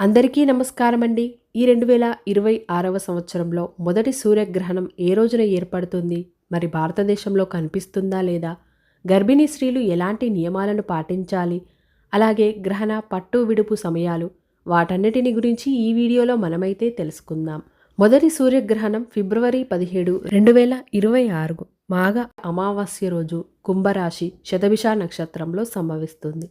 అందరికీ నమస్కారం అండి. ఈ 2026వ సంవత్సరంలో మొదటి సూర్యగ్రహణం ఏ రోజున ఏర్పడుతుంది? మరి భారతదేశంలో కనిపిస్తుందా లేదా? గర్భిణీ స్త్రీలు ఎలాంటి నియమాలను పాటించాలి? అలాగే గ్రహణ పట్టు విడుపు సమయాలు వాటన్నిటిని గురించి ఈ వీడియోలో మనమైతే తెలుసుకుందాం. మొదటి సూర్యగ్రహణం ఫిబ్రవరి 17, 2026 మాఘ అమావాస్య రోజు కుంభరాశి శతభిష నక్షత్రంలో సంభవిస్తుంది.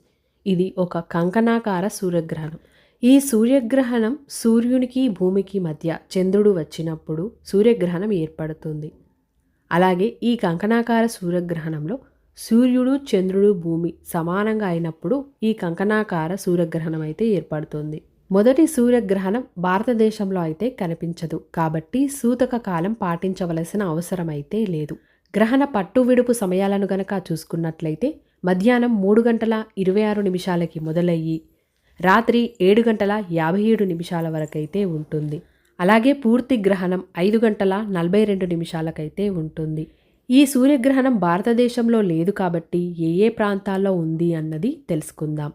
ఇది ఒక కంకణాకార సూర్యగ్రహణం. ఈ సూర్యగ్రహణం సూర్యునికి భూమికి మధ్య చంద్రుడు వచ్చినప్పుడు సూర్యగ్రహణం ఏర్పడుతుంది. అలాగే ఈ కంకణాకార సూర్యగ్రహణంలో సూర్యుడు చంద్రుడు భూమి సమానంగా అయినప్పుడు ఈ కంకణాకార సూర్యగ్రహణం అయితే ఏర్పడుతుంది. మొదటి సూర్యగ్రహణం భారతదేశంలో అయితే కనిపించదు కాబట్టి సూతక కాలం పాటించవలసిన అవసరం అయితే లేదు. గ్రహణ పట్టు విడుపు సమయాలను గనక చూసుకున్నట్లయితే మధ్యాహ్నం 3:26 మొదలయ్యి రాత్రి 7:57 వరకైతే ఉంటుంది. అలాగే పూర్తి గ్రహణం 5:42 ఉంటుంది. ఈ సూర్యగ్రహణం భారతదేశంలో లేదు కాబట్టి ఏ ప్రాంతాల్లో ఉంది అన్నది తెలుసుకుందాం.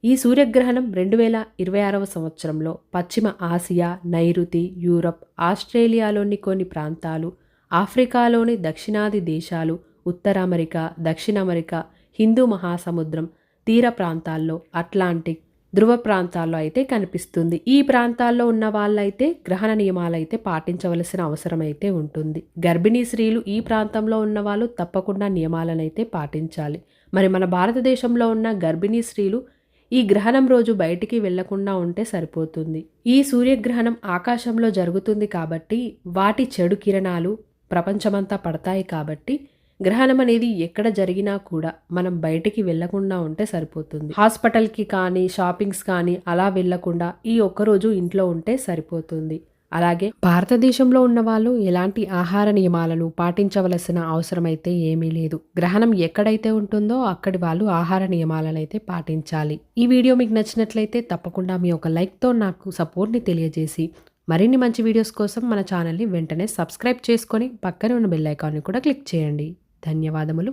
ఈ సూర్యగ్రహణం 2026వ సంవత్సరంలో పశ్చిమ ఆసియా, నైరుతి, యూరప్, ఆస్ట్రేలియాలోని కొన్ని ప్రాంతాలు, ఆఫ్రికాలోని దక్షిణాది దేశాలు, ఉత్తర అమెరికా, దక్షిణ అమెరికా, హిందూ మహాసముద్రం తీర ప్రాంతాల్లో, అట్లాంటిక్, ధ్రువ ప్రాంతాల్లో అయితే కనిపిస్తుంది. ఈ ప్రాంతాల్లో ఉన్న వాళ్ళైతే గ్రహణ నియమాలైతే పాటించవలసిన అవసరం అయితే ఉంటుంది. గర్భిణీ స్త్రీలు ఈ ప్రాంతంలో ఉన్న వాళ్ళు తప్పకుండా నియమాలనైతే పాటించాలి. మరి మన భారతదేశంలో ఉన్న గర్భిణీ స్త్రీలు ఈ గ్రహణం రోజు బయటికి వెళ్లకుండా ఉంటే సరిపోతుంది. ఈ సూర్యగ్రహణం ఆకాశంలో జరుగుతుంది కాబట్టి వాటి చెడు కిరణాలు ప్రపంచమంతా పడతాయి కాబట్టి గ్రహణం అనేది ఎక్కడ జరిగినా కూడా మనం బయటికి వెళ్లకుండా ఉంటే సరిపోతుంది. హాస్పిటల్కి కానీ షాపింగ్స్ కానీ అలా వెళ్లకుండా ఈ ఒక్కరోజు ఇంట్లో ఉంటే సరిపోతుంది. అలాగే భారతదేశంలో ఉన్న వాళ్ళు ఎలాంటి ఆహార నియమాలను పాటించవలసిన అవసరం అయితే ఏమీ లేదు. గ్రహణం ఎక్కడైతే ఉంటుందో అక్కడి వాళ్ళు ఆహార నియమాలను అయితే పాటించాలి. ఈ వీడియో మీకు నచ్చినట్లయితే తప్పకుండా మీ ఒక లైక్తో నాకు సపోర్ట్ని తెలియజేసి మరిన్ని మంచి వీడియోస్ కోసం మన ఛానల్ని వెంటనే సబ్స్క్రైబ్ చేసుకొని పక్కనే ఉన్న బెల్ ఐకాన్ని కూడా క్లిక్ చేయండి. ధన్యవాదములు.